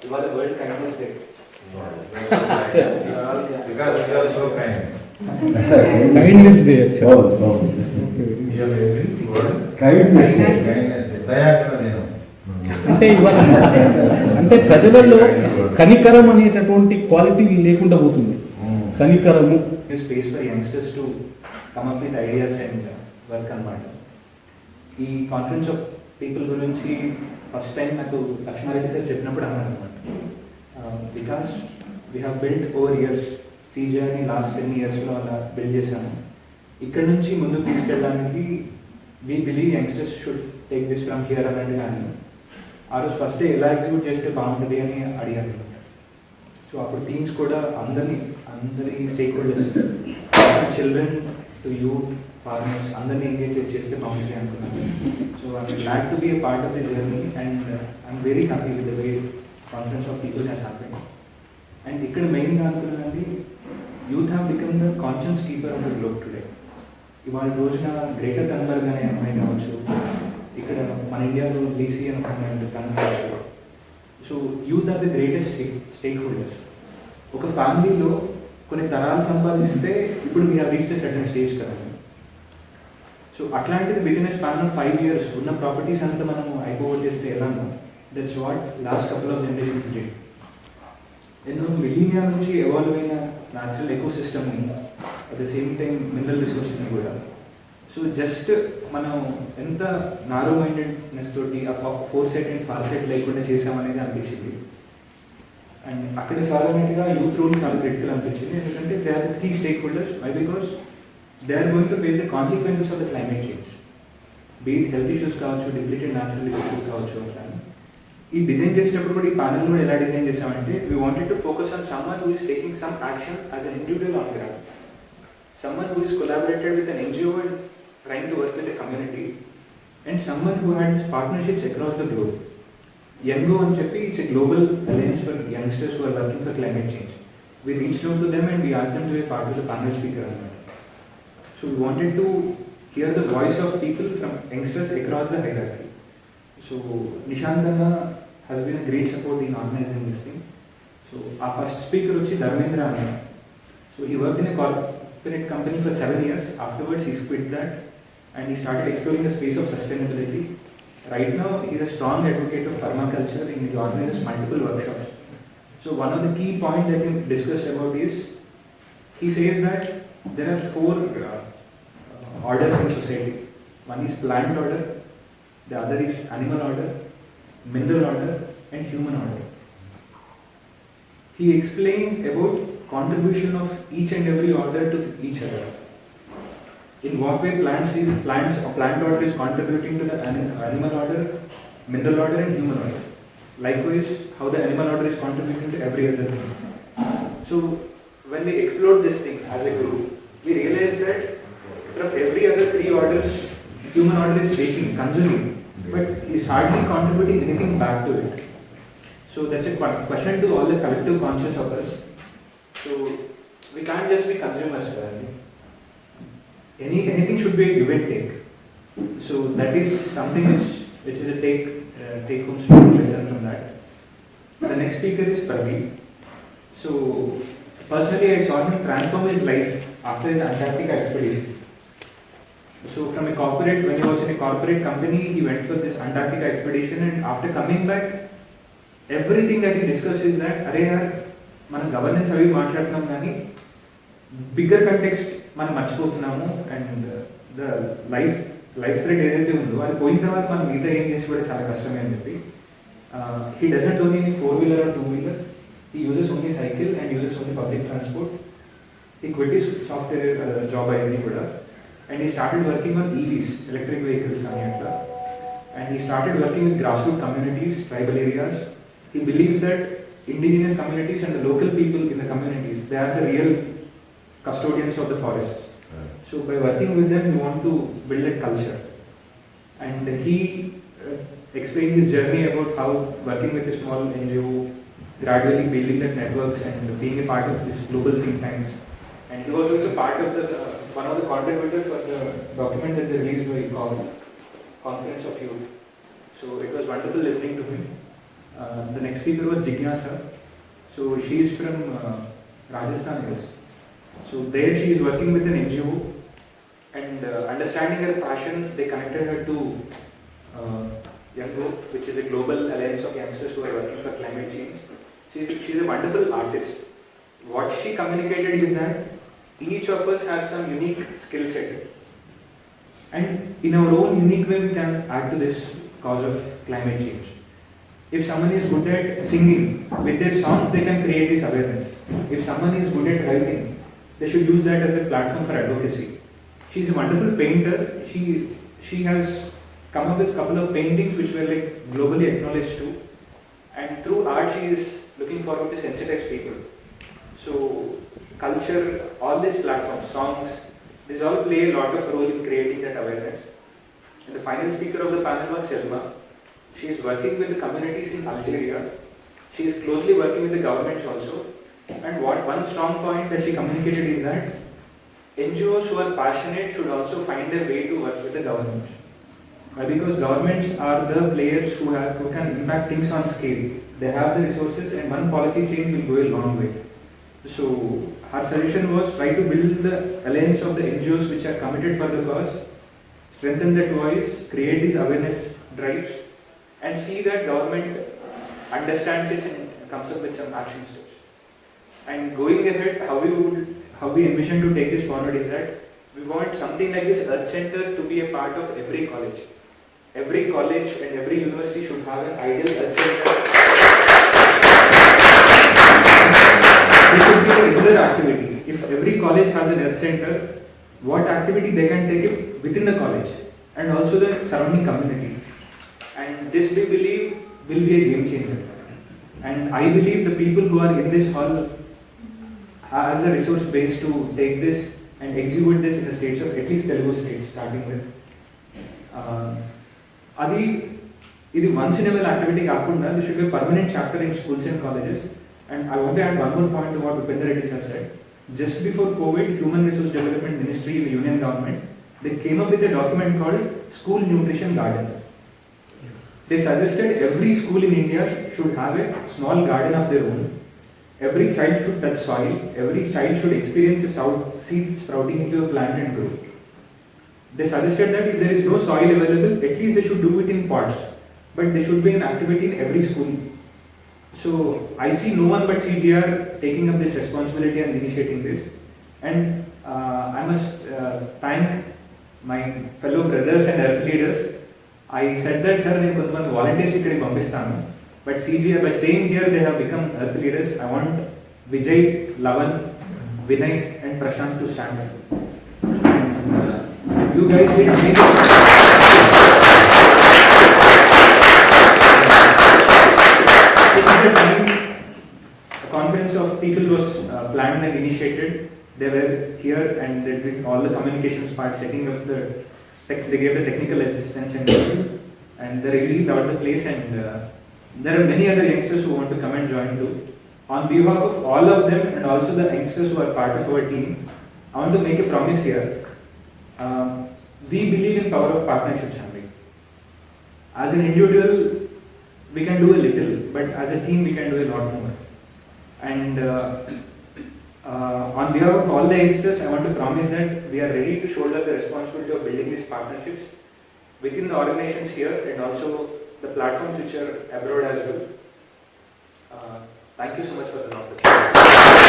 ఇవాళ world kindness day. Because you are so kind. kindness day Oh, actually. oh. You have been word? Kindness day. దయాగుణ దినం. అంటే ఇవాళ అంటే ప్రజలలో కనికరం అనేటటువంటి క్వాలిటీ లేకుండా పోతుంది. కనికరము space for youngsters to come up with ideas and work అన్నమాట. ఈ కాన్ఫరెన్స్ ఆఫ్ పీపుల్ గురించి ఫస్ట్ టైం నాకు లక్ష్మారెడ్డి సార్ చెప్పినప్పుడు అన్నారు అనమాట. Because we have build over years సీజీఆర్ని లాస్ట్ 10 yearsలో అలా బిల్డ్ చేశాము. ఇక్కడ నుంచి ముందుకు తీసుకెళ్ళడానికి we believe youngsters should take this from here అన్నట్టు. కానీ ఆ రోజు ఫస్ట్ ఎలా ఎగ్జిక్యూట్ చేస్తే బాగుంటుంది అని అడిగాను. సో అప్పుడు టీమ్స్ కూడా అందరి stake holders, children to youth, farmers అందరినీ ఎంగేజ్ చేస్తే బాగుంటుంది అనుకున్నాను. So I'm glad to be a part of the journey and I'm very happy with the way conference of people has happened. And ఇక్కడ మెయిన్గా అనుకున్నది youth have become the conscious keeper of the globe today. ఇవాళ రోజున greater కన్బర్గ్ అనే అమ్మాయి కావచ్చు, ఇక్కడ మన ఇండియాలో డీసీ అని ఒక అమ్మాయి ఉంటుంది కావచ్చు. So youth are the greatest stakeholders. ఒక ఫ్యామిలీలో కొన్ని తరాలు సంపాదిస్తే ఇప్పుడు we have reached a certain stage కదండి. సో అట్లాంటిది within a span of 5 years ఉన్న ప్రాపర్టీస్ అంతా మనం అయిపోగొట్టేస్తే ఎలా? That's what last couple of generations did. ఎన్నో మిలీనియా నుంచి ఎవాల్వ్ అయిన న్యాచురల్ ఎకో సిస్టమ్ని, at the same time mineral రిసోర్స్ని కూడా. సో జస్ట్ మనం ఎంత నారో మైండెడ్నెస్ తోటి ఆ four site and for site లేకుండా చేసామనేది అనిపించింది. అండ్ అక్కడ సాధారణంగా యూత్ రోల్ చాలా క్రిటికల్ అనిపించింది. ఎందుకంటే they are the key stakeholders. Why? Because they are going to face the consequences of the climate change. Heat health issues కావచ్చు, depleted natural issues కావచ్చు. అట్లా ఈ డిజైన్ చేసేటప్పుడు కూడా ఈ ప్యానల్ కూడా ఎలా డిజైన్ చేసామంటే we wanted to focus on someone who is taking some action as an individual on ground, someone who is collaborated with an NGO and trying to work with the community, and someone who had partnerships across the globe. Youngo అని చెప్పి it's a global alliance for youngsters who are working for climate change. We reached out to them and we asked them to be part of the panel speaker అన్నమాట. So we wanted to hear the voice of people from youngsters across the hierarchy. So Nishant అన్న has been a great support in organizing this thing. So our first speaker వచ్చి ధర్మేంద్ర అన్న. So he worked in a corporate company for 7 years. Afterwards he quit that and he started exploring the space of sustainability. Right now he is a strong advocate of permaculture and he organizes multiple workshops. So one of the key points that he discussed about is, he says that there are 4 orders in society. One is plant order, the other is animal order, mineral order and human order. He explained about contribution of each and every order to each other. In what way plant order is contributing to the animal order, mineral order and human order. Likewise, how the animal order is contributing to every other thing. So when we explored this thing as a group, we realized that from every other 3 orders, human order is taking, consuming, but is hardly contributing anything back to it. So that's a question to all the collective conscience of us. So we can't just be consumers. Anything should be a give and take. So that is something which is a take home strong lesson from that. The next speaker is Pradeep. So personally I saw him transform his life after his Antarctica expedition. So from a corporate, when he was in a corporate company, he went for this Antarctica expedition, and after coming back, everything that he discussed is that, అరే యార్ మనం governance అవి మాట్లాడుతున్నాం కానీ bigger context మనం మర్చిపోతున్నాము. And the life thread ఏదైతే ఉందో అది పోయిన తర్వాత మనం మిగతా ఏం చేసి కూడా చాలా కష్టమే అని చెప్పి, he doesn't own any 4-wheeler or 2-wheeler. He uses only cycle and uses only public transport. He quit his software job అయింది కూడా. And he started working on EVs, electric vehicles, and he started working with grassroots communities, tribal areas. He believes that indigenous communities and the local people in the communities, they are the real custodians of the forest. So by working with them, we want to build a culture. And he explained his journey about how working with a small NGO, gradually building that networks and being a part of this global think tanks. And he was also part of one of the contributors for the document that they released by called Conference of Youth. So it was wonderful listening to him. The next speaker was Jignasa. So she is from Rajasthan, yes. So there she is working with an NGO, and understanding her passion, they connected her to Young Group, which is a global alliance of youngsters who are working for climate change. She's a wonderful artist. What she communicated is that each of us has some unique skill set, and in our own unique way we can add to this cause of climate change. If someone is good at singing, with their songs they can create this awareness. If someone is good at writing, they should use that as a platform for advocacy. She's a wonderful painter. She has come up with a couple of paintings which were like globally acknowledged too. And through art she is looking forward to sensitize people. So culture, all these platforms, songs, these all play a lot of role in creating that awareness. And the final speaker of the panel was Selma. She is working with the communities in Algeria. She is closely working with the governments also. And one strong point that she communicated is that NGOs who are passionate should also find a way to work with the government. Because governments are the players who can impact things on scale. They have the resources, and one policy change will go a long way. So her suggestion was try to build the alliance of the NGOs which are committed for the cause, strengthen that voice, create these awareness drives, and see that government understands it and comes up with some action steps. And going ahead, how we envision to take this forward is that we want something like this Earth Center to be a part of every college. Every college and every university should have an ideal Earth Center. This should be a regular activity. If every college has an Earth Center, what activity they can take it within the college and also the surrounding community. And this we believe will be a game changer. And I believe the people who are in this hall has the resource base to take this and execute this in the states of at least Telugu states, starting with. This once in a while activity kaakunda, there should be a permanent chapter in schools and colleges. And I want to add one more point to what Upendra Reddy has said. Just before COVID, Human Resource Development Ministry in the Union Government, they came up with a document called School Nutrition Garden. They suggested every school in India should have a small garden of their own. Every child should touch soil. Every child should experience a seed sprouting into a plant and grow. They suggested that if there is no soil available, at least they should do it in pots. But there should be an activity in every school. So I see no one but CGR taking up this responsibility and initiating this. And I must thank my fellow brothers and earth leaders. I said that, sir, I will volunteers ikkadiki pampistanu. But CGR, by staying here, they have become earth leaders. I want Vijay, Lavan, Vinay and Prashant to stand up. You guys did amazing. A conference of people was planned and initiated. They were here and they did all the communications part, setting up they gave the technical assistance and they really loved the place, and there are many other youngsters who want to come and join too. On behalf of all of them and also the youngsters who are part of our team, I want to make a promise here. We believe in power of partnerships, Shambi. As an individual, we can do a little, but as a team, we can do a lot more. And on behalf of all the youngsters, I want to promise that we are ready to shoulder the responsibility of building these partnerships within the organizations here and also the platforms which are abroad as well. Thank you so much for the opportunity.